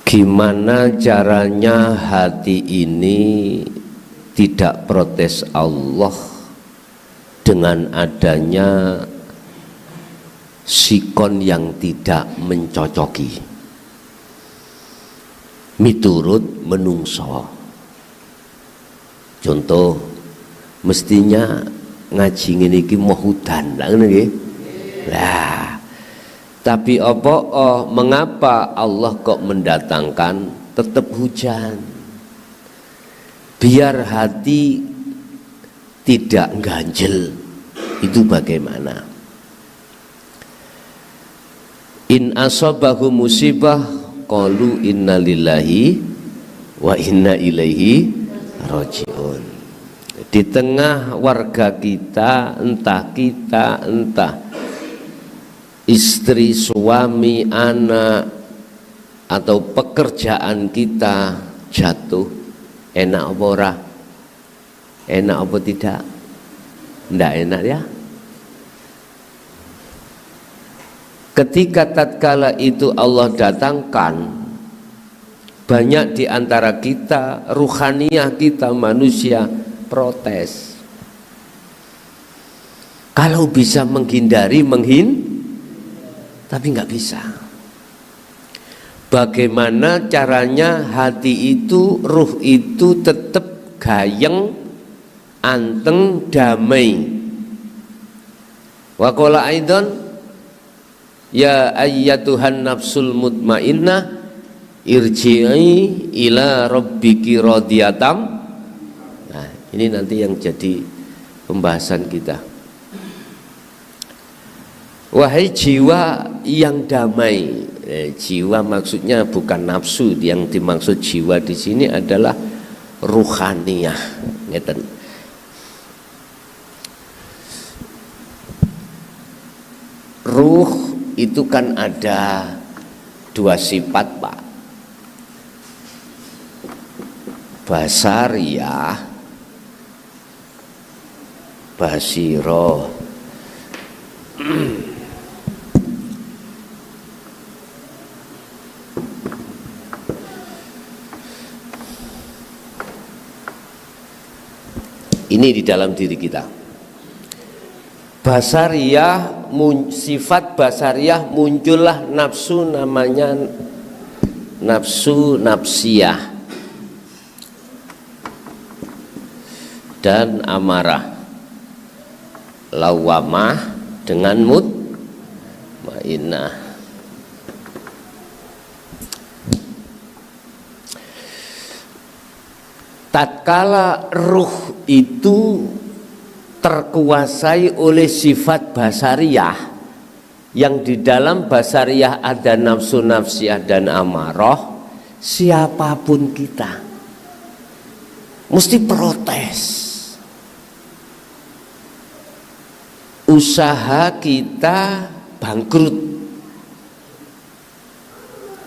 Gimana caranya hati ini tidak protes Allah dengan adanya sikon yang tidak mencocoki miturut menungso. Contoh, mestinya ngaji ngene iki mohudan lah ngene nggih. Lah tapi mengapa Allah kok mendatangkan tetap hujan? Biar hati tidak ganjel. Itu bagaimana? In asabahu musibah qalu inna lillahi wa inna ilaihi rajiun. Di tengah warga kita, entah istri, suami, anak, atau pekerjaan kita jatuh, enak apa ora? Enak apa tidak? Tidak enak ya. Ketika tatkala itu Allah datangkan, banyak di antara kita, ruhaniyah kita manusia protes. Kalau bisa menghindari, tapi nggak bisa. Bagaimana caranya hati itu, ruh itu tetap gayeng, anteng, damai. Wa qala aidan ya ayyatuhan nafsul mutmainnah irji'i ila rabbiki radiyatam. Nah, ini nanti yang jadi pembahasan kita. Wahai jiwa yang damai, jiwa maksudnya bukan nafsu, yang dimaksud jiwa di sini adalah ruhaniyah. Ngeten. Ruh itu kan ada dua sifat, Pak. Basariyah, basiro. Ini di dalam diri kita. Basariyah, sifat basariyah muncullah nafsu, namanya nafsu nafsiyah dan amarah, lawamah dengan mutmainnah. Tatkala ruh itu terkuasai oleh sifat basariyah, yang di dalam basariyah ada nafsu nafsiyah dan amarah, siapapun kita mesti protes. Usaha kita bangkrut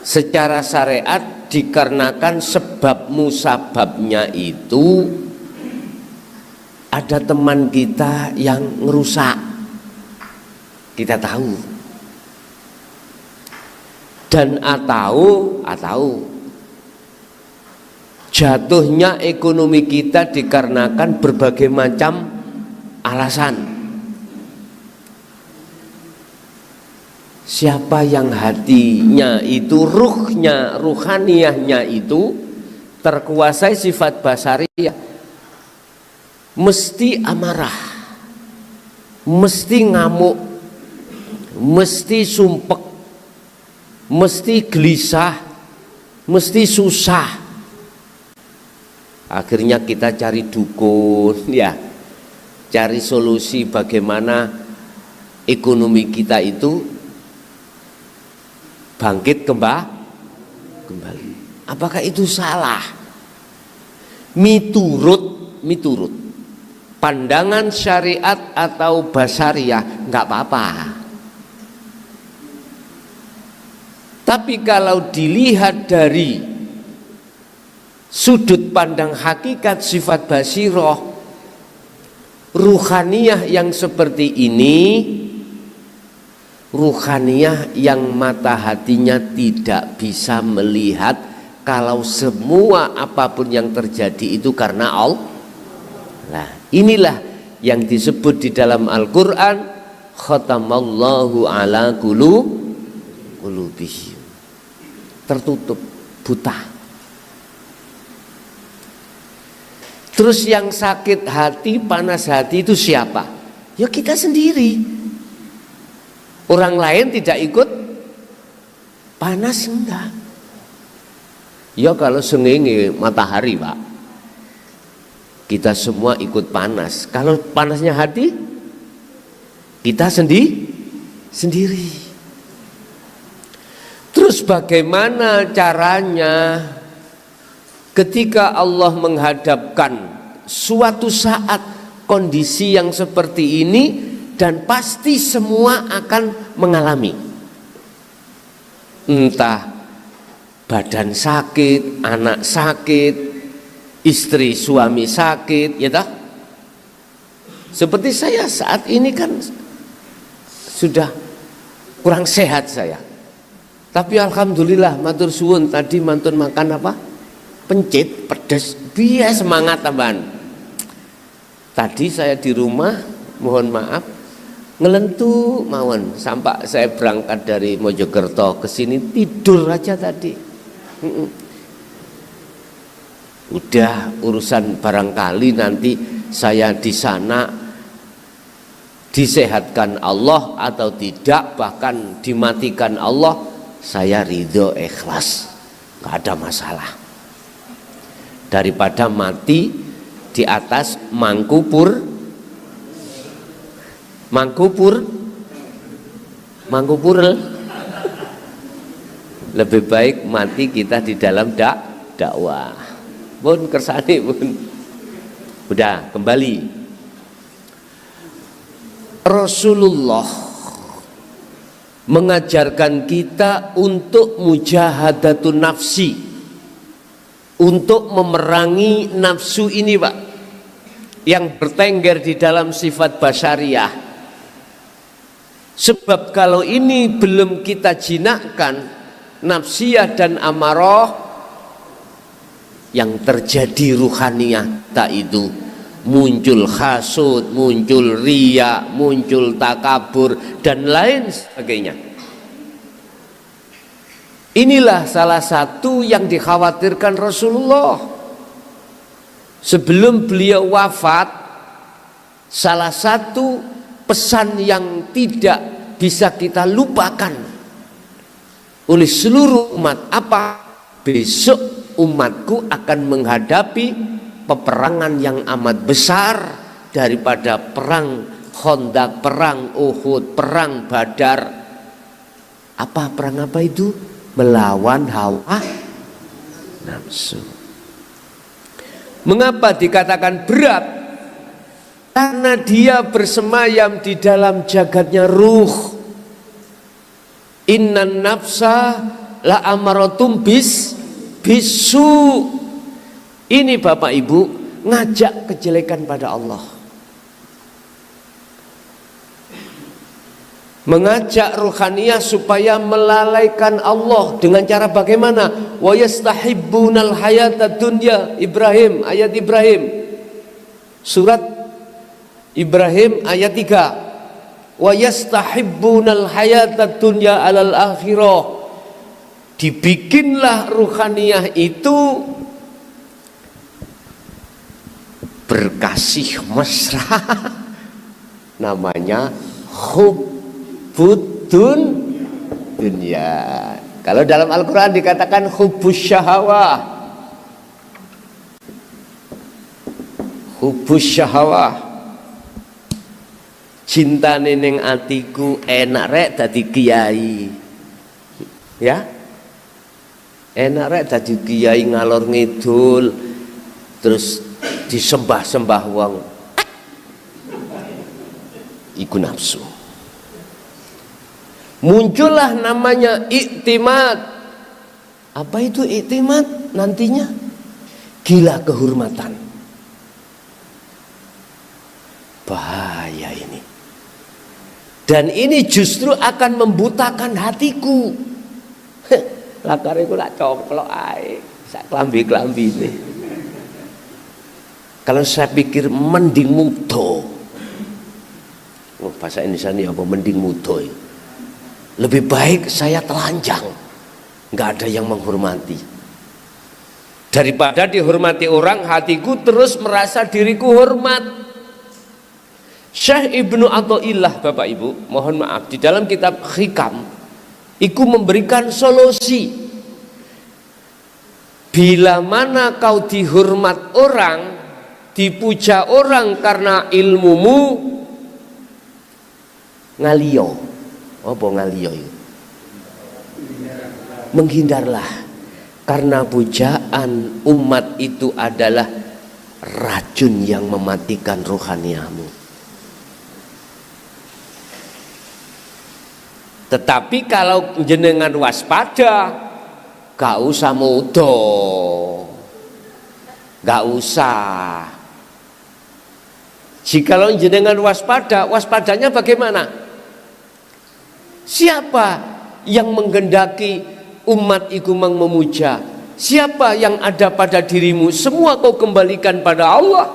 secara syariat dikarenakan sebab musababnya itu ada teman kita yang ngerusak, kita tahu, dan atau jatuhnya ekonomi kita dikarenakan berbagai macam alasan. Siapa yang hatinya itu, ruhnya, ruhaniyahnya itu terkuasai sifat basariyah, mesti amarah, mesti ngamuk, mesti sumpek, mesti gelisah, mesti susah. Akhirnya kita cari dukun, ya, cari solusi bagaimana ekonomi kita itu bangkit kembali. Apakah itu salah? Miturut pandangan syariat atau basariyah nggak apa-apa. Tapi kalau dilihat dari sudut pandang hakikat sifat basiroh, Ruhaniyah yang seperti ini, ruhaniyah yang mata hatinya tidak bisa melihat kalau semua apapun yang terjadi itu karena Allah. Nah, inilah yang disebut di dalam Al-Quran, khatamallahu ala qulubihim, tertutup, buta. Terus yang sakit hati, panas hati itu siapa? Ya kita sendiri. Orang lain tidak ikut panas, enggak. Ya kalau sengenge matahari, Pak, kita semua ikut panas. Kalau panasnya hati, kita sendiri. Terus bagaimana caranya ketika Allah menghadapkan suatu saat kondisi yang seperti ini, dan pasti semua akan mengalami, entah badan sakit, anak sakit, istri suami sakit, ya tak? Seperti saya saat ini kan sudah kurang sehat saya, tapi alhamdulillah matur suwun, tadi mantun makan apa? Pencit pedas, biar semangat tambahan. Tadi saya di rumah, mohon maaf, ngelentu mawon sampai saya berangkat dari Mojokerto ke sini, tidur aja tadi. Udah urusan barangkali nanti saya di sana disehatkan Allah atau tidak, bahkan dimatikan Allah, saya ridho ikhlas, nggak ada masalah. Daripada mati di atas mangkupur, lebih baik mati kita di dalam dakwah. Pun kersane pun. Udah kembali. Rasulullah mengajarkan kita untuk mujahadatun nafsi, untuk memerangi nafsu ini, Pak, yang bertengger di dalam sifat basyariah. Sebab kalau ini belum kita jinakkan, nafsiyah dan amarah, yang terjadi ruhaniyah tak itu muncul hasud, muncul riya, muncul takabur dan lain sebagainya. Inilah salah satu yang dikhawatirkan Rasulullah. Sebelum beliau wafat, salah satu pesan yang tidak bisa kita lupakan oleh seluruh umat apa? Besok umatku akan menghadapi peperangan yang amat besar daripada perang Khandaq, perang Uhud, perang Badar. Apa perang apa itu? Melawan hawa nafsu. Mengapa dikatakan berat? Karena dia bersemayam di dalam jagatnya ruh. Innan nafsa la amaratum bisu. Ini Bapak Ibu ngajak kejelekan pada Allah, mengajak ruhaniyah supaya melalaikan Allah dengan cara bagaimana? Wa yastahibbunal hayatad dunya. Ibrahim, ayat Ibrahim, surat Ibrahim ayat 3. Wa yastahibbunal hayatad dunya alal akhirah. Dibikinlah ruhaniyah itu berkasih mesra. Namanya hubbudun dunya. Kalau dalam Al-Quran dikatakan hubbus syahawah, hubbus syahawah, cinta ning atiku enak rek dadi kiai, ya enak rek dadi kiai ngalor ngidul terus disembah-sembah wong, iku nafsu. Muncullah namanya iktimad. Apa itu iktimad? Nantinya gila kehormatan. bahaya ini. Dan ini justru akan membutakan hatiku. Lakare ku lak coplok ae, sak klambi-klambi ini. Kalau saya pikir mending mudo. Bahasa Indonesia ini apa, mending mudo. Lebih baik saya telanjang, nggak ada yang menghormati. Daripada dihormati orang, hatiku terus merasa diriku hormat. Syekh Ibnu Athaillah, Bapak Ibu, mohon maaf, di dalam kitab Hikam iku memberikan solusi. Bila mana kau dihormat orang, dipuja orang karena ilmumu, ngaliyo. Apa ngaliyo itu? Menghindarlah, karena pujaan umat itu adalah racun yang mematikan rohaniamu. Tetapi kalau jenengan waspada, gak usah mudo, gak usah. Jikalau jenengan waspada, waspadanya bagaimana? Siapa yang menggendaki umat iku memuja? Siapa yang ada pada dirimu? Semua kau kembalikan pada Allah.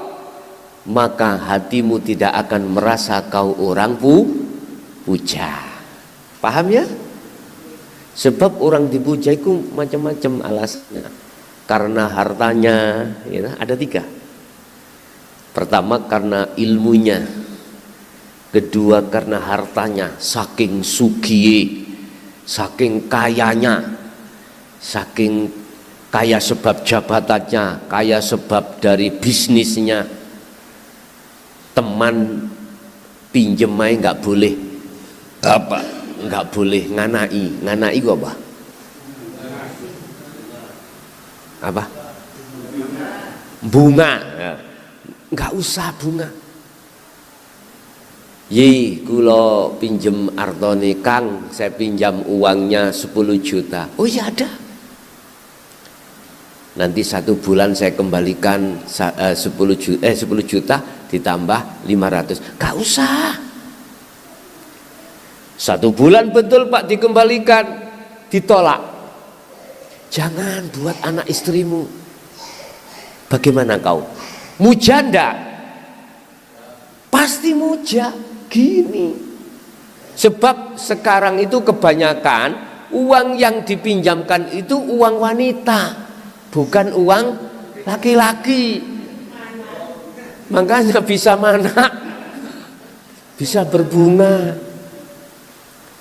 Maka hatimu tidak akan merasa kau orang puja. Paham ya? Sebab orang dipuja itu macam-macam alasannya. Karena hartanya, ya, ada 3. Pertama karena ilmunya, kedua karena hartanya, saking sugih, saking kayanya, saking kaya sebab jabatannya, kaya sebab dari bisnisnya. Teman pinjem aja nggak boleh apa? Nggak boleh nganai. Nganai itu apa? Apa? Bunga. Ya. Nggak usah bunga. Ye, kulo pinjem artone Kang, saya pinjam uangnya 10 juta. Oh ya ada. Nanti 1 bulan saya kembalikan 10 juta ditambah 500. Nggak usah. 1 bulan betul Pak dikembalikan, ditolak. Jangan buat anak istrimu. Bagaimana kau? Muja ndak? Pasti muja. Gini. Sebab sekarang itu kebanyakan uang yang dipinjamkan itu uang wanita, bukan uang laki-laki. Makanya bisa mana? Bisa berbunga.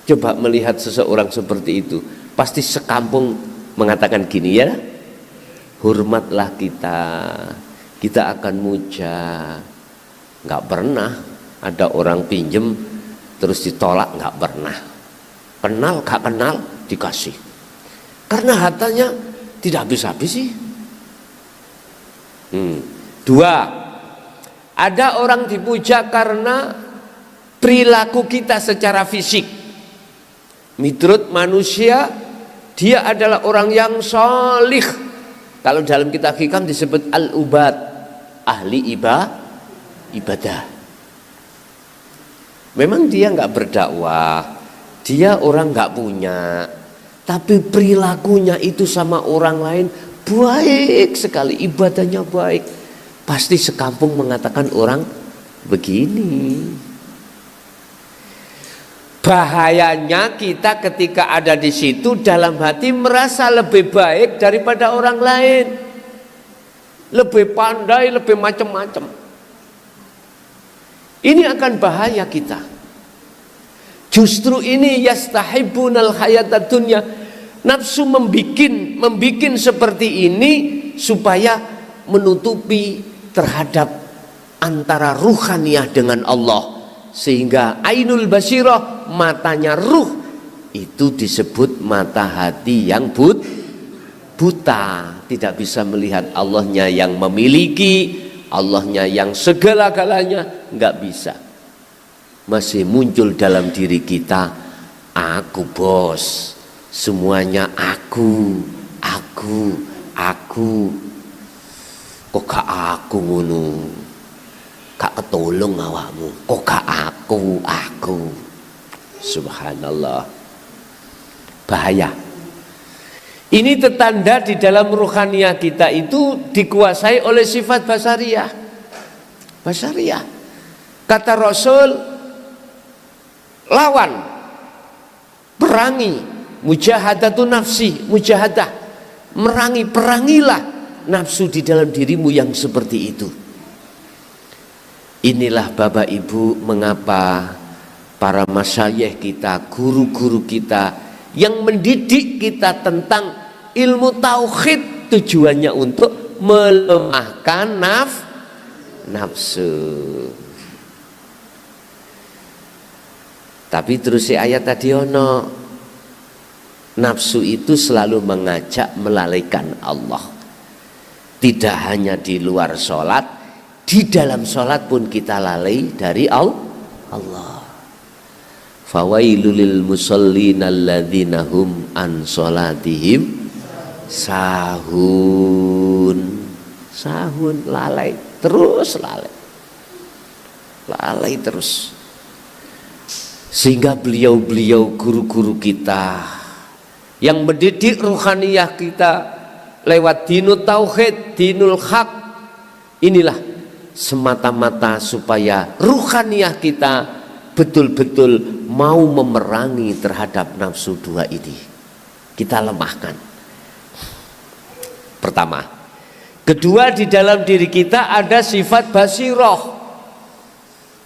Coba melihat seseorang seperti itu, pasti sekampung mengatakan gini ya, hormatlah kita akan muja. Nggak pernah ada orang pinjem terus ditolak, nggak pernah. Kenal gak kenal dikasih, karena hartanya tidak habis-habis sih. 2, ada orang dipuja karena perilaku kita secara fisik. Menurut manusia dia adalah orang yang salih. Kalau dalam kitab Hikam disebut al-ubad, ahli ibadah. Memang dia nggak berdakwah, dia orang nggak punya, tapi perilakunya itu sama orang lain baik sekali, ibadahnya baik. Pasti sekampung mengatakan orang begini. Bahayanya kita ketika ada di situ dalam hati merasa lebih baik daripada orang lain, lebih pandai, lebih macam-macam. Ini akan bahaya kita. Justru ini yastahibunal hayatad dunya, nafsu membikin seperti ini supaya menutupi terhadap antara ruhaniyah dengan Allah. Sehingga ainul basirah, matanya ruh, itu disebut mata hati yang buta, tidak bisa melihat Allahnya yang memiliki, Allahnya yang segala-galanya, nggak bisa. Masih muncul dalam diri kita, aku bos, semuanya aku. Kok gak aku ngono? gak ketolong awakmu, kok gak aku. Subhanallah. Bahaya. Ini tertanda di dalam ruhaniyah kita itu dikuasai oleh sifat basariyah. Basariyah. Kata Rasul, lawan, perangi, mujahadatun nafsi, mujahadah, perangilah nafsu di dalam dirimu yang seperti itu. Inilah Bapak Ibu mengapa para masyayikh kita, guru-guru kita yang mendidik kita tentang ilmu tauhid tujuannya untuk melemahkan nafsu. Tapi terus ayat tadi ono, nafsu itu selalu mengajak melalaikan Allah. Tidak hanya di luar sholat, di dalam sholat pun kita lalai dari Allah. Fawailul lil musallin alladzina hum an sholatihim sahun. Lalai terus. Sehingga beliau-beliau guru-guru kita yang mendidik ruhaniyah kita lewat dinul tauhid, dinul haq, inilah semata-mata supaya ruhaniyah kita betul-betul mau memerangi terhadap nafsu dua ini. Kita lemahkan. Pertama. Kedua, di dalam diri kita ada sifat basiroh.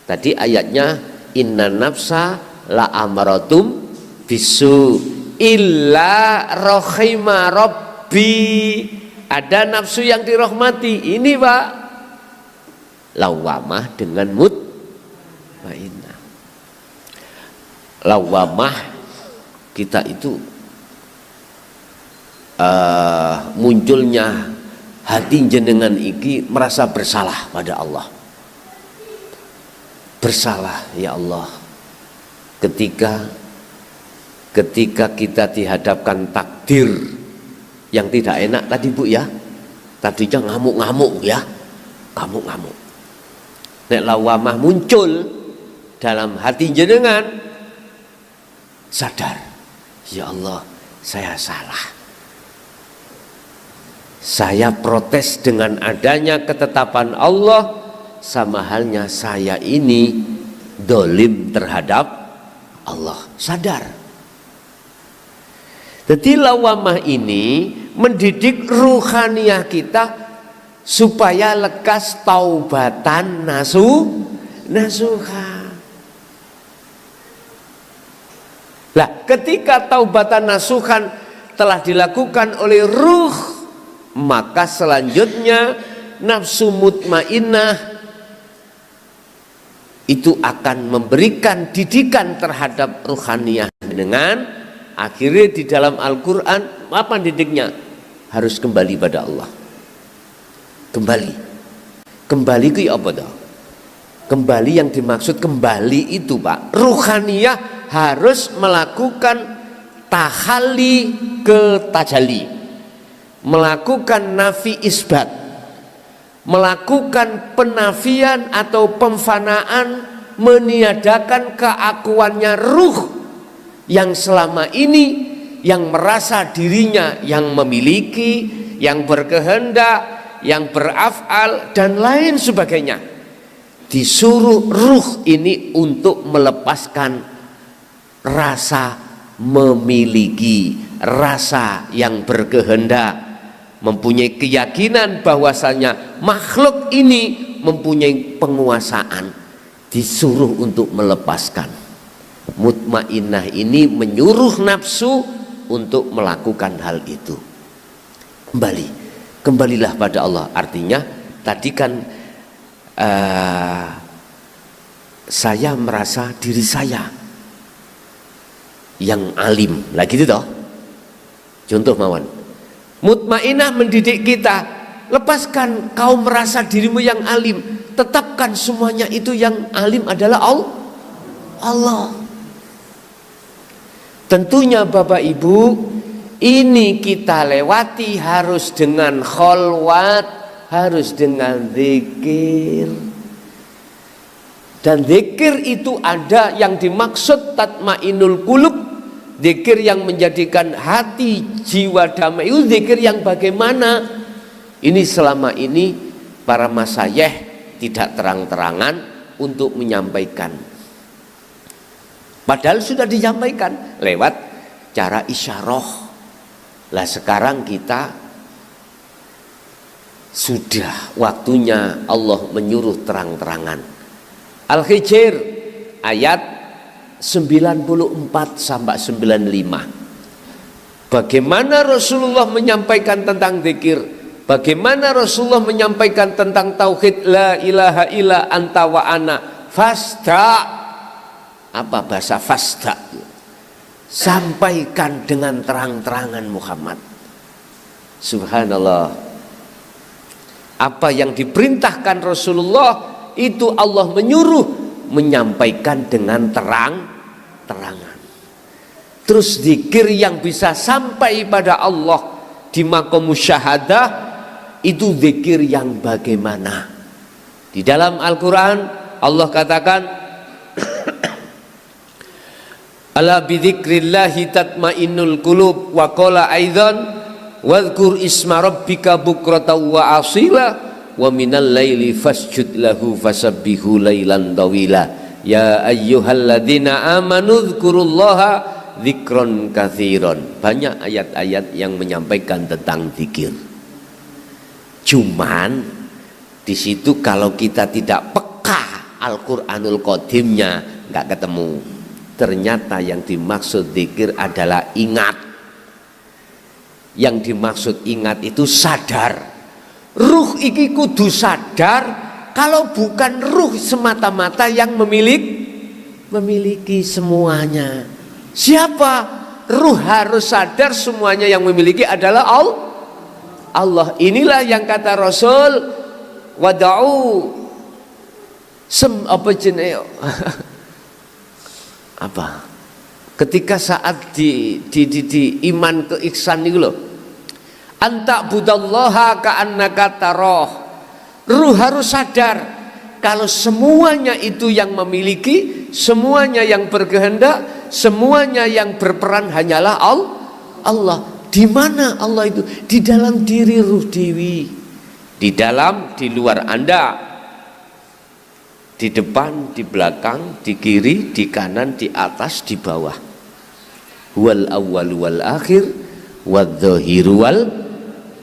Tadi ayatnya, inna nafsa la amaratum bisu illa rohima rabbi. Ada nafsu yang dirahmati. Ini Pak, lawamah dengan mutmainnah. Lawamah kita itu munculnya hati jenengan iki merasa bersalah pada Allah. Bersalah ya Allah, ketika kita dihadapkan takdir yang tidak enak tadi Bu ya, tadinya ngamuk-ngamuk ya, ngamuk-ngamuk. Nek lawamah muncul dalam hati jenengan, sadar, ya Allah saya salah. Saya protes dengan adanya ketetapan Allah, sama halnya saya ini dolim terhadap Allah. Sadar. Jadi lawamah ini mendidik ruhaniyah kita supaya lekas taubatan nasuha. Lah, ketika taubatan nasuhan telah dilakukan oleh ruh, maka selanjutnya nafsu mutmainnah itu akan memberikan didikan terhadap ruhaniyah dengan akhirnya di dalam Al-Quran apa didiknya? Harus kembali pada Allah. Kembali ke apa dah? Kembali yang dimaksud kembali itu Pak, ruhaniyah harus melakukan tahalli ke tajalli, melakukan nafi isbat, melakukan penafian atau pemfanaan, meniadakan keakuannya ruh yang selama ini yang merasa dirinya yang memiliki, yang berkehendak, yang beraf'al dan lain sebagainya. Disuruh ruh ini untuk melepaskan rasa memiliki, rasa yang berkehendak, mempunyai keyakinan bahwasanya makhluk ini mempunyai penguasaan, disuruh untuk melepaskan. Mutmainnah ini menyuruh nafsu untuk melakukan hal itu. Kembalilah pada Allah. Artinya tadi kan saya merasa diri saya yang alim, lah gitu toh. Contoh mawon. Mutmainnah mendidik kita, lepaskan kau merasa dirimu yang alim, tetapkan semuanya itu yang alim adalah Allah. Tentunya Bapak Ibu, ini kita lewati harus dengan kholwat, harus dengan zikir. Dan zikir itu ada yang dimaksud tatmainul qulub, zikir yang menjadikan hati jiwa damai. Itu zikir yang bagaimana? Ini selama ini para masyayikh tidak terang-terangan untuk menyampaikan. Padahal sudah disampaikan lewat cara isyarah. Lah sekarang kita sudah waktunya Allah menyuruh terang-terangan. Al-Hijr ayat 94 sampai 95. Bagaimana Rasulullah menyampaikan tentang zikir? Bagaimana Rasulullah menyampaikan tentang tauhid la ilaha illa anta wa ana fasda? Apa bahasa fasda? Sampaikan dengan terang-terangan Muhammad. Subhanallah. Apa yang diperintahkan Rasulullah itu Allah menyuruh menyampaikan dengan terang-terangan. Terus zikir yang bisa sampai pada Allah di maqam musyahadah itu zikir yang bagaimana? Di dalam Al-Quran Allah katakan ala bidzikrillahi tatmainnul qulub wa qala aidan wadhkur isma rabbika bukratan wa asila wa minal laili fasjud lahu fasabbihu lailan tawila ya ayyuhalladzina amanu dzkurullaha dzikron katsiron. Banyak ayat-ayat yang menyampaikan tentang zikir. Cuman di situ kalau kita tidak peka Al-Qur'anul Qadimnya enggak ketemu. Ternyata yang dimaksud zikir adalah ingat. Yang dimaksud ingat itu sadar. Ruh iki kudu sadar, kalau bukan ruh semata-mata yang memiliki semuanya. Siapa? Ruh harus sadar semuanya yang memiliki adalah Allah. Inilah yang kata Rasul wada'u ketika saat di iman ke ihsan itu loh, anta budallaha ka'annaka tarah. Ruh harus sadar kalau semuanya itu yang memiliki, semuanya yang berkehendak, semuanya yang berperan hanyalah Allah. Di mana Allah itu? Di dalam diri ruh dewi. Di dalam, di luar Anda. Di depan, di belakang, di kiri, di kanan, di atas, di bawah. Wal awwal wal akhir wadh-dhahiru wal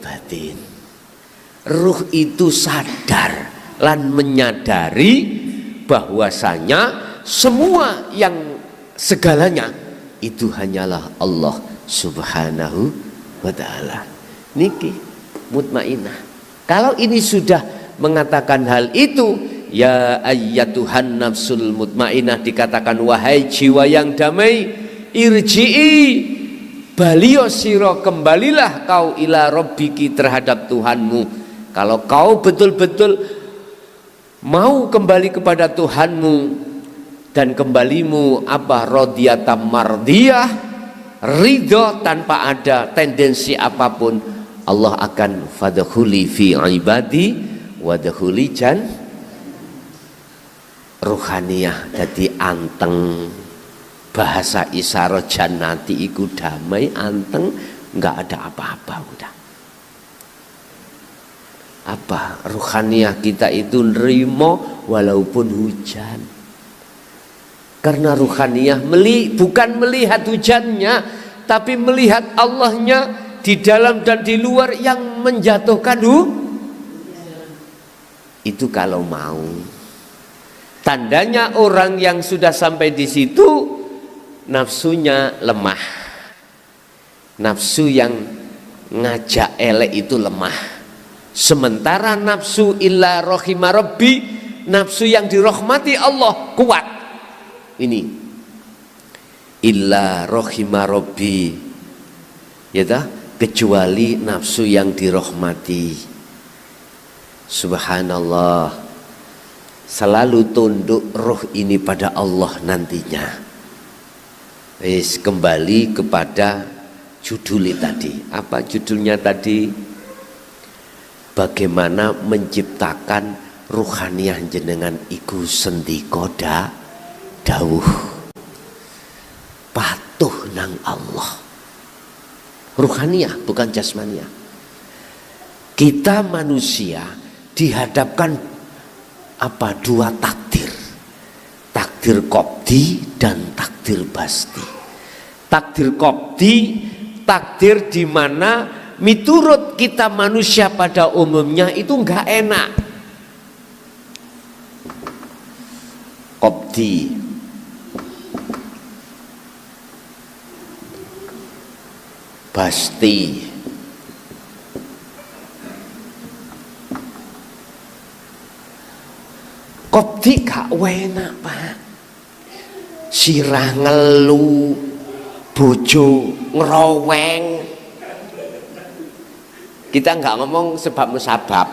batin. Ruh itu sadar lan menyadari bahwasanya semua yang segalanya itu hanyalah Allah Subhanahu wa ta'ala. Niki mutmainah. Kalau ini sudah mengatakan hal itu, ya ayyatuhan nafsul mutmainah, dikatakan wahai jiwa yang damai, irji'i, balio siro, kembalilah kau ila rabbiki, terhadap Tuhanmu. Kalau kau betul-betul mau kembali kepada Tuhanmu dan kembalimu apa? Radhiyatam mardiyah, ridho tanpa ada tendensi apapun, Allah akan fadkhuli fi ibadi wadkhuli jan ruhaniyah, jadi anteng. Bahasa isyarat jannati iku damai, anteng, enggak ada apa-apa udah. Apa? Ruhaniyah kita itu nerimo walaupun hujan. Karena ruhaniyah bukan melihat hujannya, tapi melihat Allahnya di dalam dan di luar yang menjatuhkan itu kalau mau. Tandanya orang yang sudah sampai di situ nafsunya lemah. Nafsu yang ngajak elek itu lemah. Sementara nafsu illa rahima rabbi, nafsu yang dirahmati Allah kuat. Ini illa rahima rabbi, ya dah, kecuali nafsu yang dirahmati. Subhanallah, selalu tunduk roh ini pada Allah nantinya. Kembali kepada judul tadi. Apa judulnya tadi? Bagaimana menciptakan ruhaniah jenengan iku sendika dawuh patuh nang Allah. Ruhaniah bukan jasmaniah. Kita manusia dihadapkan dua takdir. Takdir qobdi dan takdir basti. Takdir qobdi, takdir di mana miturut kita manusia pada umumnya itu enggak enak. Qobdi. Basti. Qobdi gak enak, Pak. Sirah ngelu, bojo ngeroweng. Kita nggak ngomong sebab musabab.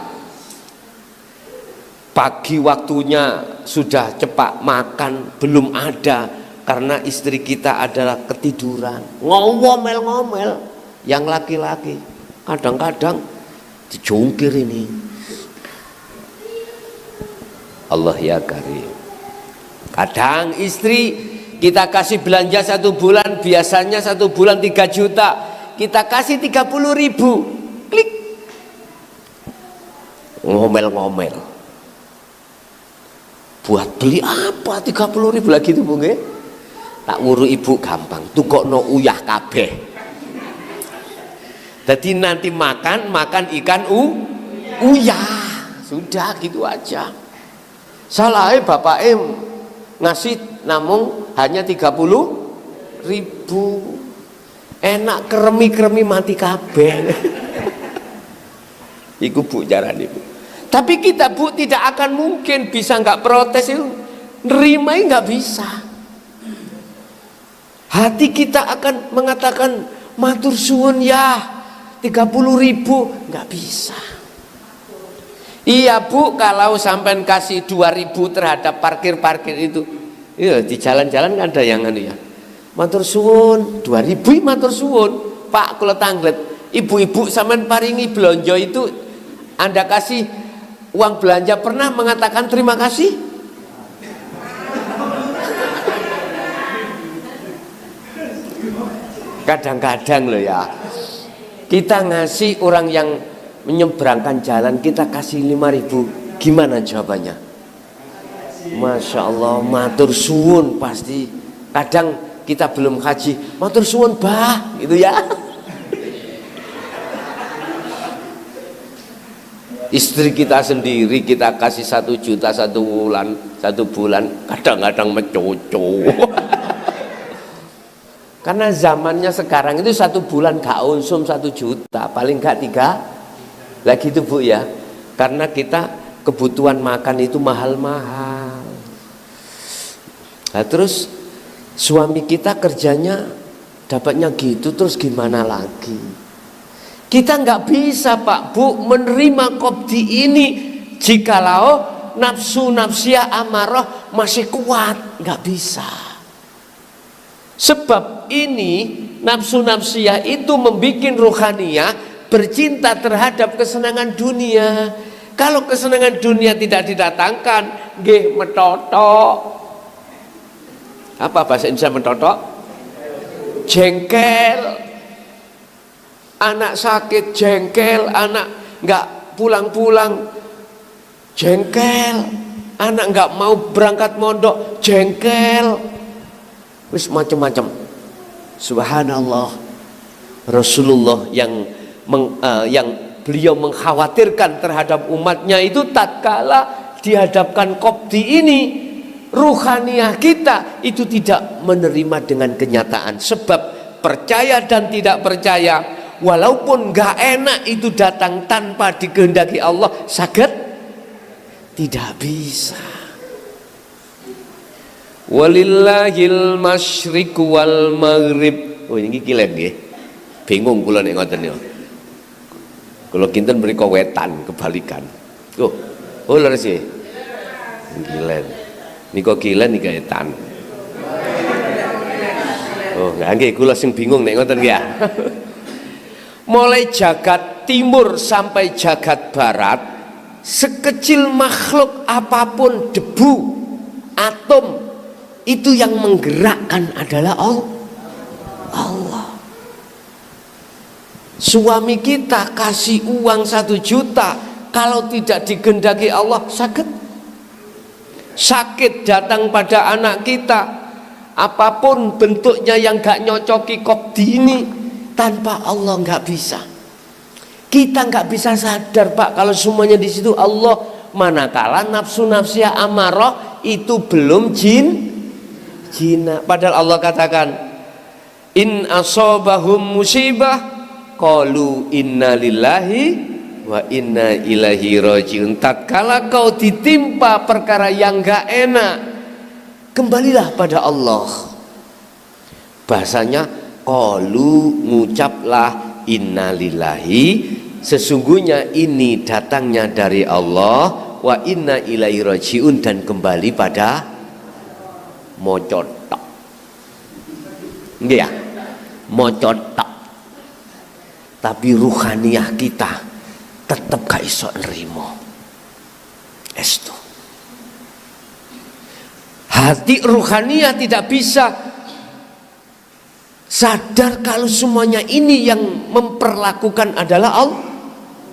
Pagi waktunya sudah cepat makan belum ada karena istri kita adalah ketiduran. Ngomel-ngomel yang laki-laki. Kadang-kadang dijungkir ini. Allah ya karim. Kadang istri kita kasih belanja 1 bulan, biasanya 1 bulan 3 juta, kita kasih 30.000, klik, ngomel-ngomel. Buat beli apa 30.000 lagi itu, Bu nggih? Tak nguru ibu gampang, tukokno uyah kabeh. Jadi nanti makan ikan uyah, sudah gitu aja. Salahnya bapak ngasih namung hanya 30.000, enak keremi mati kabeh. Iku Bu jaran ibu. Tapi kita Bu tidak akan mungkin bisa nggak protes itu, nerimai nggak bisa. Hati kita akan mengatakan matur suwun ya 30.000, nggak bisa. Iya Bu, kalau sampai kasih 2.000 terhadap parkir itu, iya di jalan-jalan kan ada yang anu ya. Matur suwun, 2.000 matur suwun. Pak kula tanglet, ibu-ibu sampean paringi belanja itu Anda kasih uang belanja pernah mengatakan terima kasih? Kadang-kadang loh ya. Kita ngasih orang yang menyeberangkan jalan, kita kasih 5.000, gimana jawabannya? Masya Allah, matur suwun pasti. Kadang kita belum haji, matur suwun bah, gitu ya. Istri kita sendiri kita kasih 1 juta 1 bulan, kadang-kadang mencucu. Karena zamannya sekarang itu 1 bulan gak unsum 1 juta, paling gak 3 lagi itu Bu ya, karena kita kebutuhan makan itu mahal-mahal. Nah terus suami kita kerjanya dapatnya gitu, terus gimana lagi? Kita nggak bisa Pak Bu menerima qobdi ini jikalau nafsu nafsiyah amarah masih kuat, nggak bisa. Sebab ini nafsu nafsiyah itu membuat ruhaniyah bercinta terhadap kesenangan dunia. Kalau kesenangan dunia tidak didatangkan, nggih metotok. Apa bahasa Indonesia metotok? Jengkel. Anak sakit jengkel, anak nggak pulang-pulang jengkel, anak nggak mau berangkat mondok jengkel, wis macam-macam. Subhanallah, Rasulullah yang beliau mengkhawatirkan terhadap umatnya itu tatkala dihadapkan qobdi ini, ruhaniyah kita itu tidak menerima dengan kenyataan. Sebab percaya dan tidak percaya, walaupun gak enak itu datang tanpa dikehendaki Allah, saged tidak bisa. Walillahil masyriq wal maghrib. Oh ini kilen nggih. Bingung kula nek ngoten niku. Kula kinten mriku wetan kebalikan. Oh leres nggih. Kilen. Niku kilen iki wetan. Oh nggih kula sing bingung nek ngoten nggih ya. Mulai jagat timur sampai jagat barat sekecil makhluk apapun, debu, atom, itu yang menggerakkan adalah Allah. Suami kita kasih uang 1 juta, kalau tidak digendaki Allah sakit datang pada anak kita, apapun bentuknya yang gak nyocoki kopdi ini, tanpa Allah gak bisa. Kita nggak bisa sadar, Pak, kalau semuanya di situ Allah. Manakala nafsu-nafsiyah amarah itu belum jina. Padahal Allah katakan, in asobahum musibah qalu inna lillahi wa inna ilaihi rajiun. Tatkala kau ditimpa perkara yang nggak enak, kembalilah pada Allah. Bahasanya qalu, ngucaplah inna lillahi, sesungguhnya ini datangnya dari Allah, wa inna ilaihi rajiun, dan kembali pada mocotok. Nggih ya, mocotok. Tapi ruhaniyah kita tetap gak iso nrimo. Estu. Hati ruhaniyah tidak bisa sadar kalau semuanya ini yang memperlakukan adalah Allah.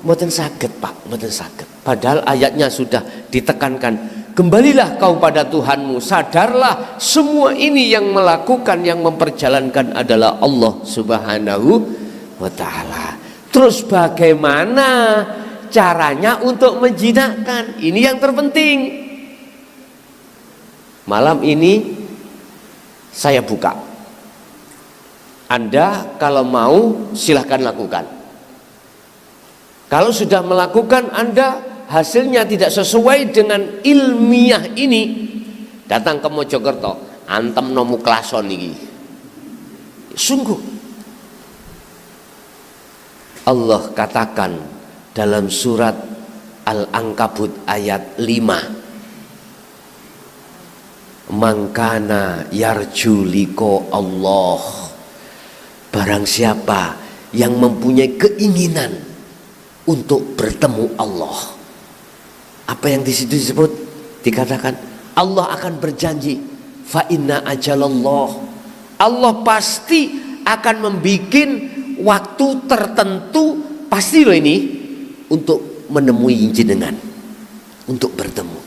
Mboten saged, Pak, mboten saged. Padahal ayatnya sudah ditekankan, kembalilah kau pada Tuhanmu, sadarlah semua ini yang melakukan, yang memperjalankan adalah Allah Subhanahu wa ta'ala. Terus bagaimana caranya untuk menjinakkan? Ini yang terpenting. Malam ini saya buka. Anda kalau mau silahkan lakukan. Kalau sudah melakukan, Anda hasilnya tidak sesuai dengan ilmiah ini, datang ke Mojokerto, antem nomu klason ini. Sungguh Allah katakan dalam surat Al-Ankabut ayat 5, mangkana yarjuliko Allah, barang siapa yang mempunyai keinginan untuk bertemu Allah. Apa yang di situ disebut? Dikatakan Allah akan berjanji, fa inna ajalallah, Allah pasti akan membikin waktu tertentu, pasti loh ini, untuk menemui jenengan, untuk bertemu.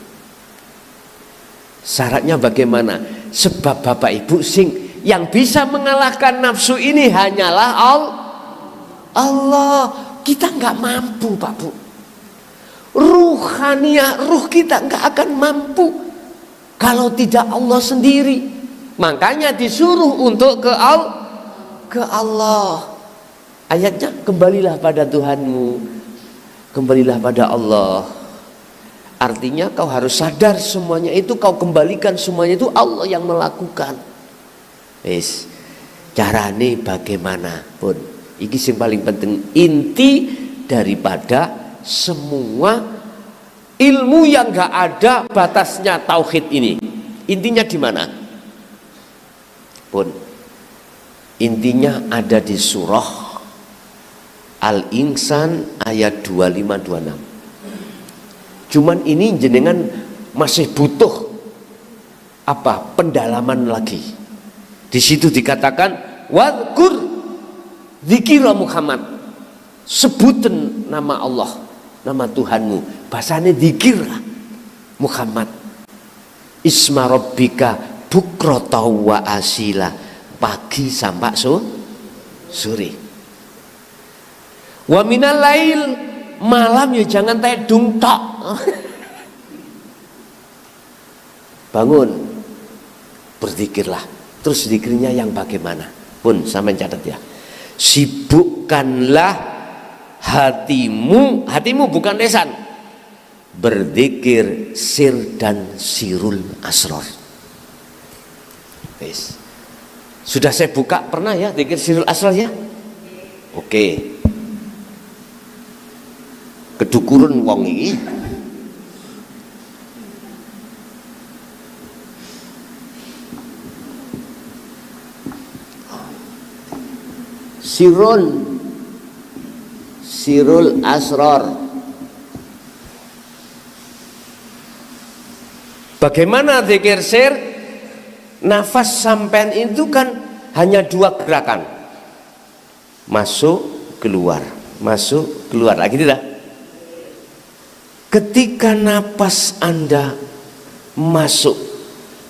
Syaratnya bagaimana? Sebab Bapak Ibu sing yang bisa mengalahkan nafsu ini hanyalah Allah. Kita nggak mampu, Pak Bu. Ruhaniyah, ruh kita nggak akan mampu kalau tidak Allah sendiri. Makanya disuruh untuk ke Allah. Ayatnya, kembalilah pada Tuhanmu, kembalilah pada Allah. Artinya kau harus sadar semuanya itu kau kembalikan, semuanya itu Allah yang melakukan. Wis, carane bagaimanapun. Ini yang paling penting, inti daripada semua ilmu yang gak ada batasnya tauhid ini. Intinya di mana? Pun intinya ada di surah Al-Insan ayat 25-26. Cuman ini jenengan masih butuh apa? Pendalaman lagi. Di situ dikatakan wadkur dzikra Muhammad, sebutin nama Allah, nama Tuhanmu. Bahasanya dzikir Muhammad. Isma rabbika bukrata wa asila, pagi sampai sore. Wa minal lail, malam ya jangan tedung tok. Bangun, berzikirlah. Terus zikirnya yang bagaimana? Pun sampai catat ya. Sibukkanlah hatimu bukan lesan, berzikir sir dan sirul asrar. Yes. Sudah saya buka pernah ya zikir sirul asrar ya? Oke. Kedukurun wong iki. Sirul asrar. Bagaimana zikir sir? Nafas sampean itu kan hanya 2 gerakan, masuk keluar lagi, tidak? Ketika nafas Anda masuk,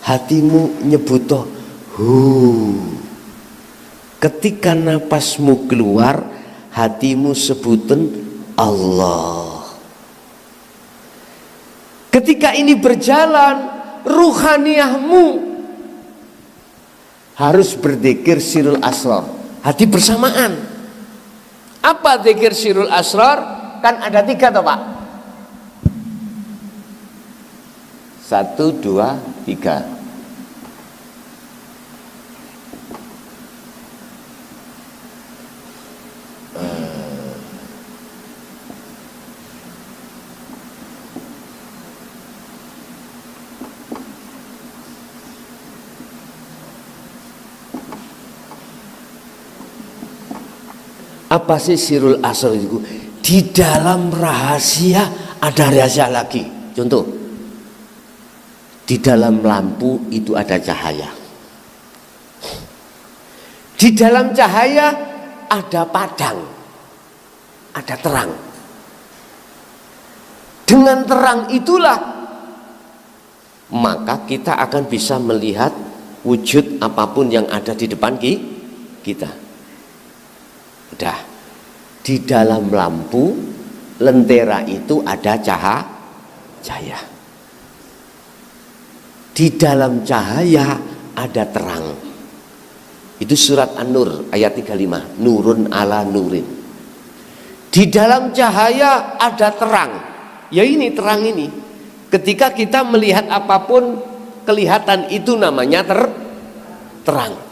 hatimu nyebutoh hu. Ketika nafasmu keluar, hatimu sebutan Allah. Ketika ini berjalan, ruhaniyahmu harus berzikir sirul asrar, hati bersamaan. Apa zikir sirul asrar? Kan ada 3 toh Pak. 1, 2, 3. Apa sih sirul asrar itu? Di dalam rahasia ada rahasia lagi. Contoh, di dalam lampu itu ada cahaya. Di dalam cahaya ada padang, ada terang. Dengan terang itulah maka kita akan bisa melihat wujud apapun yang ada di depan kita. Udah, di dalam lampu lentera itu ada cahaya. Di dalam cahaya ada terang. Itu surat An-Nur ayat 35, nurun ala nurin. Di dalam cahaya ada terang. Ya ini terang ini. Ketika kita melihat apapun kelihatan, itu namanya terang.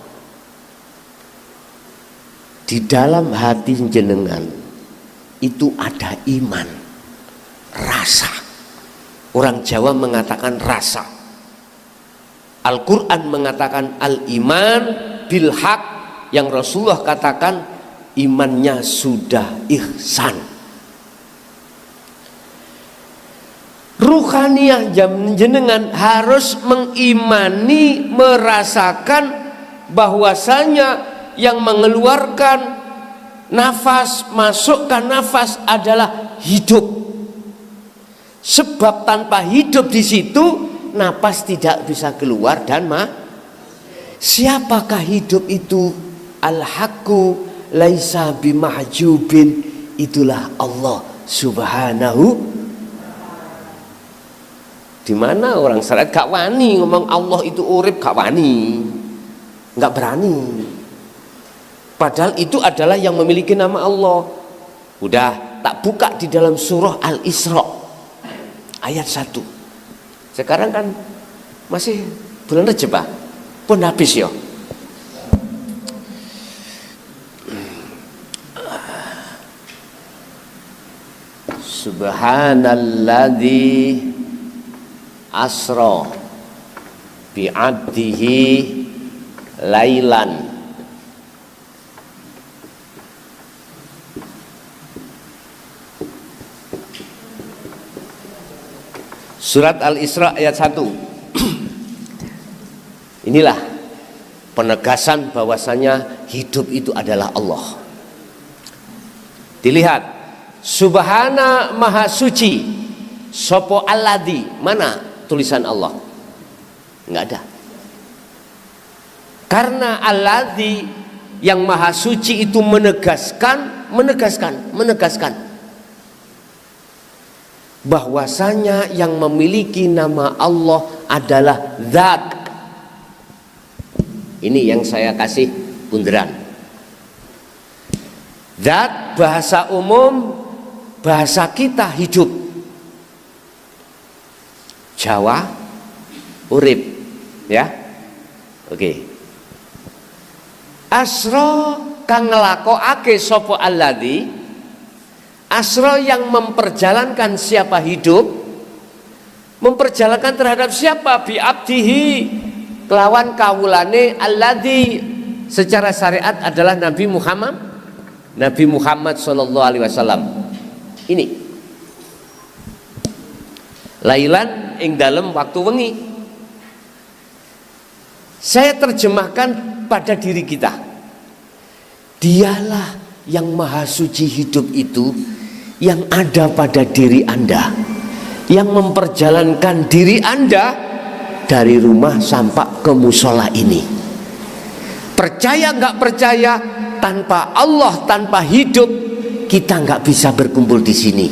Di dalam hati jenengan itu ada iman, rasa. Orang Jawa mengatakan rasa. Al-Quran mengatakan al-iman bil haq, yang Rasulullah katakan imannya sudah ihsan. Ruhaniyah jenengan harus mengimani, merasakan bahwasanya yang mengeluarkan nafas, masukkan nafas adalah hidup. Sebab tanpa hidup di situ, nafas tidak bisa keluar dan siapakah hidup itu? Al-haqqu laisa bimahjubin, itulah Allah Subhanahu. Di mana orang syariat gak wani ngomong Allah itu urip, gak wani, gak berani. Padahal itu adalah yang memiliki nama Allah. Udah tak buka di dalam surah Al-Isra ayat 1. Sekarang kan masih bulan Rejab Pak, pun habis ya. Subhanalladzi asra bi'abdihi lailan. Surat Al-Isra ayat 1. Inilah penegasan bahwasanya hidup itu adalah Allah. Dilihat, Subhana Maha Suci, Sopo Alladzi, mana tulisan Allah? Enggak ada. Karena Alladzi yang Maha Suci itu menegaskan bahwasanya yang memiliki nama Allah adalah Zat. Ini yang saya kasih bunderan. Zat bahasa umum, bahasa kita hidup. Jawa urip, ya. Oke. Asra kang nglakokake sapa alladzi, asra yang memperjalankan siapa hidup, memperjalankan terhadap siapa? Bi abdihi, kelawan kawulane alladzi, secara syariat adalah Nabi Muhammad sallallahu alaihi wasallam. Ini lailan ing dalem waktu wengi. Saya terjemahkan pada diri kita. Dialah yang maha suci hidup itu yang ada pada diri Anda, yang memperjalankan diri Anda dari rumah sampai ke musola ini. Percaya nggak percaya, tanpa Allah, tanpa hidup, kita nggak bisa berkumpul di sini.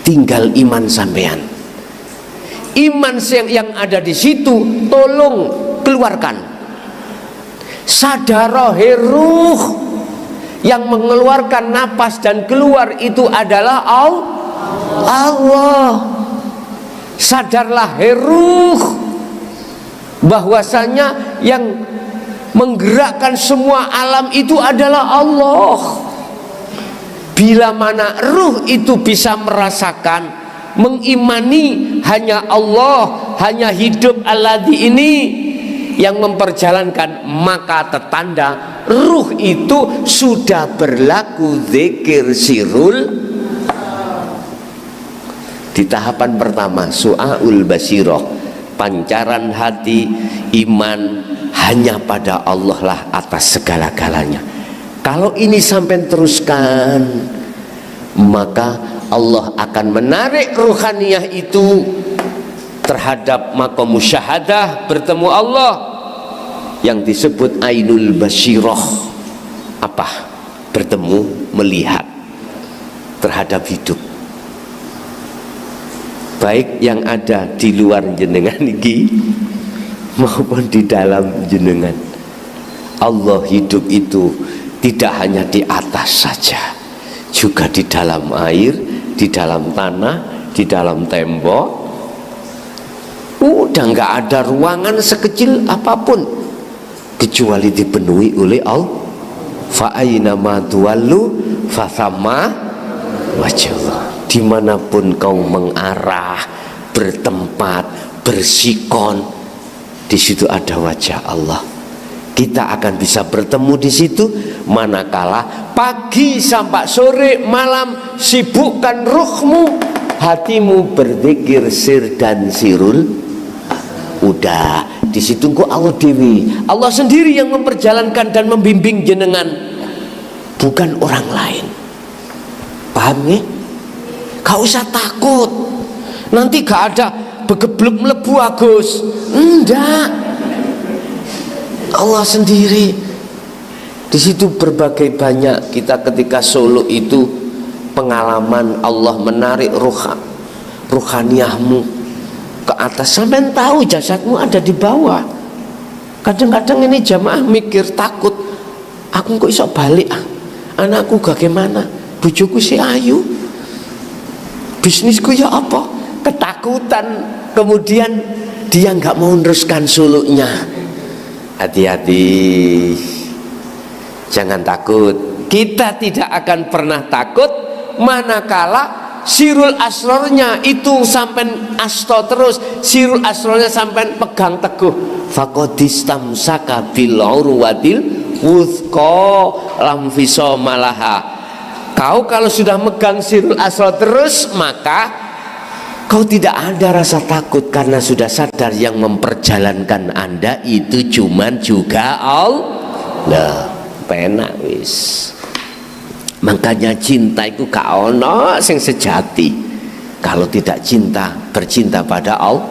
Tinggal iman sampean. Iman yang ada di situ tolong keluarkan. Sadarahe ruh yang mengeluarkan napas dan keluar itu adalah Allah. Sadarlah ruh bahwasanya yang menggerakkan semua alam itu adalah Allah. Bila mana ruh itu bisa merasakan, mengimani hanya Allah, hanya hidup alladzi ini yang memperjalankan, maka tertanda ruh itu sudah berlaku zikir sirul. Di tahapan pertama, su'aul basirah, pancaran hati, iman hanya pada Allah lah atas segala-galanya. Kalau ini sampai teruskan, maka Allah akan menarik ruhaniyah itu terhadap maqam musyahadah, bertemu Allah yang disebut ainul basyirah. Apa? Bertemu, melihat terhadap hidup, baik yang ada di luar jenengan iki maupun di dalam jenengan. Allah hidup itu tidak hanya di atas saja, juga di dalam air, di dalam tanah, di dalam tembok. Udah nggak ada ruangan sekecil apapun kecuali dipenuhi oleh Allah. Fa aina ma tuwallu fa thamma wajhullah. Dimanapun kau mengarah, bertempat, bersikon, di situ ada wajah Allah. Kita akan bisa bertemu di situ manakala pagi sampai sore malam sibukkan ruhmu, hatimu berzikir sir dan sirul. Udah di situ kok Allah dewi, Allah sendiri yang memperjalankan dan membimbing jenengan, bukan orang lain. Paham ya? Gak usah takut nanti gak ada begebluk melebu Agus. Enggak, Allah sendiri. Di situ berbagai banyak kita ketika Solo itu pengalaman Allah menarik ruhaniyahmu ke atas sampai tahu jasadmu ada di bawah. Kadang-kadang ini jamaah mikir takut, aku kok iso balik anakku bagaimana, bujuku si ayu, bisnisku ya apa, ketakutan. Kemudian dia nggak mau meneruskan suluknya. Hati-hati, jangan takut. Kita tidak akan pernah takut manakala sirul asrornya itu sampai asto terus, sirul asrornya sampai pegang teguh. Faqadistamsaka bil urwatil wuthqa lam fisomalaha. Kau kalau sudah megang sirul asror terus, maka kau tidak ada rasa takut karena sudah sadar yang memperjalankan Anda itu cuman juga Allah. Penak wis. Makanya cinta itu gak ono sing sejati kalau tidak bercinta pada Allah.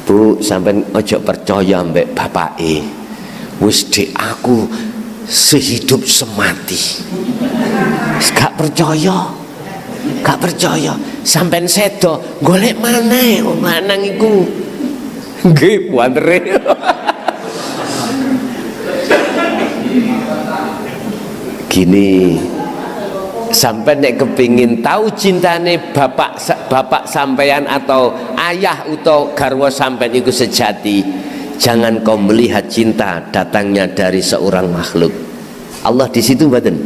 Bu, sampai ojo percaya mbek bapake. Wis dek aku sehidup semati. Gak percaya. Gak percaya. Sampai sedo golek maneh wong lanang iku. Nggih, puandere. Gini, sampai nek kepingin tahu cintane bapak sampean atau ayah atau garwa sampean itu sejati, jangan kau melihat cinta datangnya dari seorang makhluk. Allah di situ mboten.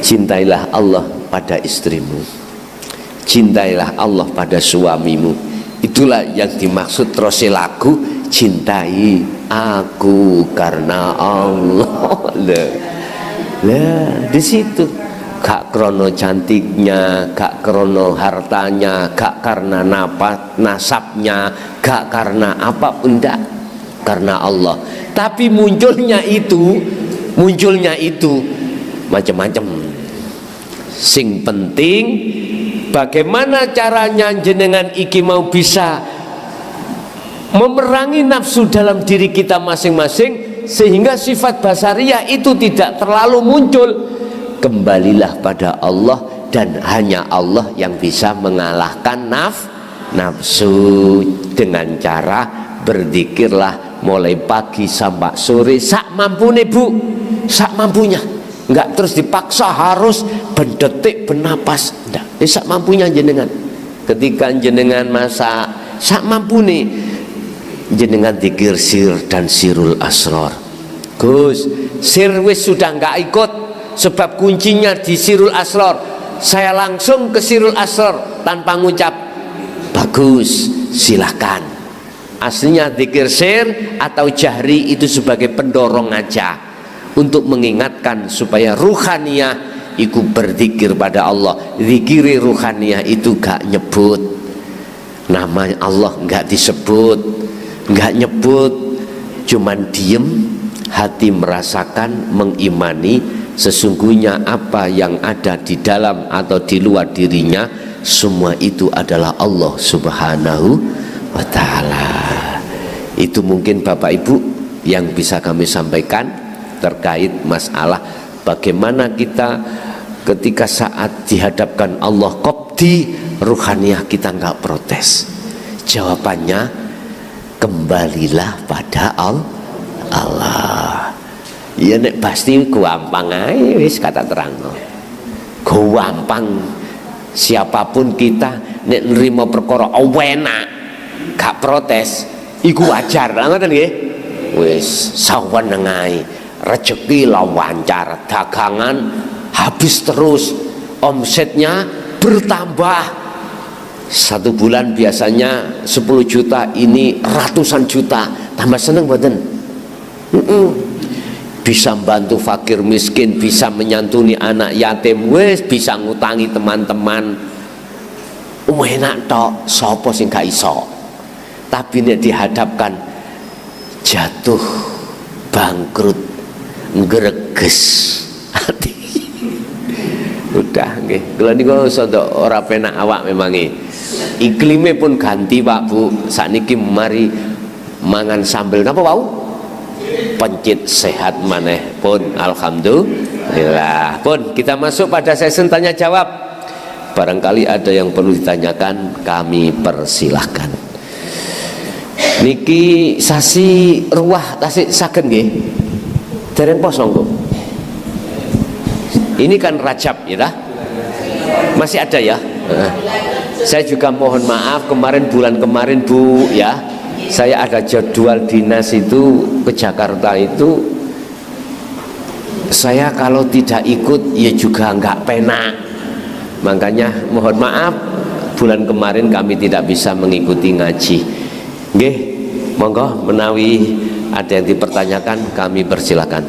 Cintailah Allah pada istrimu, cintailah Allah pada suamimu. Itulah yang dimaksud terus lagu, cintai aku karena Allah. Lah di situ gak gak krono cantiknya, gak krono hartanya, gak karena nasabnya, gak karena apa, enggak, karena Allah. Tapi munculnya itu macam-macam. Sing penting bagaimana caranya jenengan iki mau bisa memerangi nafsu dalam diri kita masing-masing sehingga sifat basariyah itu tidak terlalu muncul. Kembalilah pada Allah, dan hanya Allah yang bisa mengalahkan nafsu dengan cara berzikirlah mulai pagi sampai sore sak mampune Bu, sak mampunya, enggak terus dipaksa harus berdetik bernapas, enggak, sak mampunya jenengan. Ketika jenengan masak sak mampune jenengan zikir sir dan sirul asrar. Gus, sir wis sudah enggak ikut sebab kuncinya di sirul asrar. Saya langsung ke sirul asrar tanpa ngucap. Bagus, silahkan. Aslinya zikir sir atau jahri itu sebagai pendorong aja untuk mengingatkan supaya ruhaniyah itu berzikir pada Allah. Zikiri ruhaniyah itu gak nyebut nama Allah, gak disebut, gak nyebut, cuman diem, hati merasakan, mengimani sesungguhnya apa yang ada di dalam atau di luar dirinya semua itu adalah Allah Subhanahu wa ta'ala. Itu mungkin Bapak Ibu yang bisa kami sampaikan terkait masalah bagaimana kita ketika saat dihadapkan Allah qabdi ruhaniyah kita enggak protes. Jawabannya kembalilah pada Allah. Ya nek pasti gampang ae wis kata terang. Gampang, siapapun kita nek nerima perkara enak gak protes iku wajar ngoten nggih. Wis saweneng ae, rezeki lancar, dagangan habis terus, omsetnya bertambah. Satu bulan biasanya 10 juta, ini ratusan juta, tambah seneng mboten? Bisa membantu fakir miskin, bisa menyantuni anak yatim, wis bisa ngutangi teman-teman. Enak tok, sapa sing gak iso. Tapi nek dihadapkan jatuh, bangkrut, ngreges hati. Udah nggih. Kula niku sada ora penak awak memangi. Iklime pun ganti Pak Bu. Sakniki mari mangan sambel napa wau? Pencit sehat maneh pun alhamdulillah. Pun kita masuk pada sesi tanya jawab. Barangkali ada yang perlu ditanyakan, kami persilahkan. Niki sasi ruah tasik saged nggih. Dereng pos monggo. Ini kan Rajab ya dah? Masih ada ya? Saya juga mohon maaf kemarin bulan kemarin Bu ya. Saya ada jadwal dinas itu ke Jakarta itu, saya kalau tidak ikut ya juga enggak penak. Makanya mohon maaf bulan kemarin kami tidak bisa mengikuti ngaji. Nggih, monggo menawi ada yang dipertanyakan kami persilakan.